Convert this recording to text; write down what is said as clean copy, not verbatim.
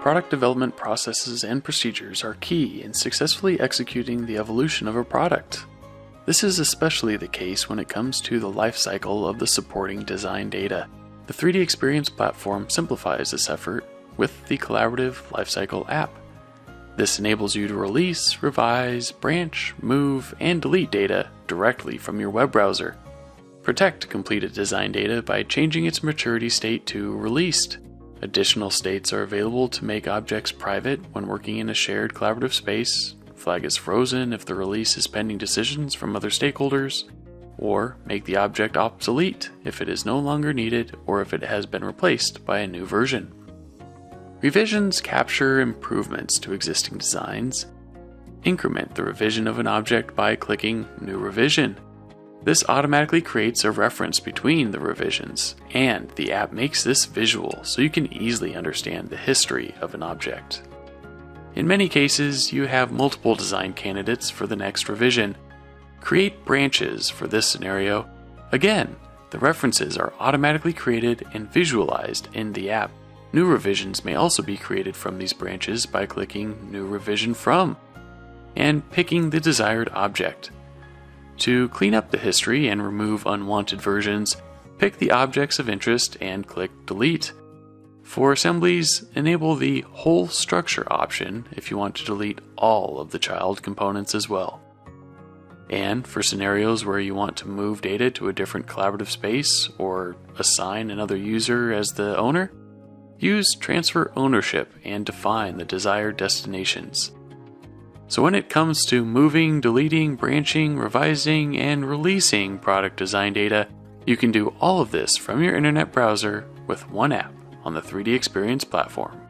product development processes and procedures are key in successfully executing the evolution of a product. This is especially the case when it comes to the life cycle of the supporting design data. The 3D Experience platform simplifies this effort with the Collaborative Lifecycle App. This enables you to release, revise, branch, move, and delete data directly from your web browser. Protect completed design data by changing its maturity state to released. Additional states are available to make objects private when working in a shared collaborative space, flag as frozen if the release is pending decisions from other stakeholders, or make the object obsolete if it is no longer needed or if it has been replaced by a new version. Revisions capture improvements to existing designs. Increment the revision of an object by clicking New Revision. This automatically creates a reference between the revisions, and the app makes this visual so you can easily understand the history of an object. In many cases, you have multiple design candidates for the next revision. Create branches for this scenario. Again, the references are automatically created and visualized in the app. New revisions may also be created from these branches by clicking New Revision From and picking the desired object. To clean up the history and remove unwanted versions, pick the objects of interest and click Delete. For assemblies, enable the Whole Structure option if you want to delete all of the child components as well. And for scenarios where you want to move data to a different collaborative space or assign another user as the owner, use Transfer Ownership and define the desired destinations. So when it comes to moving, deleting, branching, revising, and releasing product design data, you can do all of this from your internet browser with one app on the 3D Experience platform.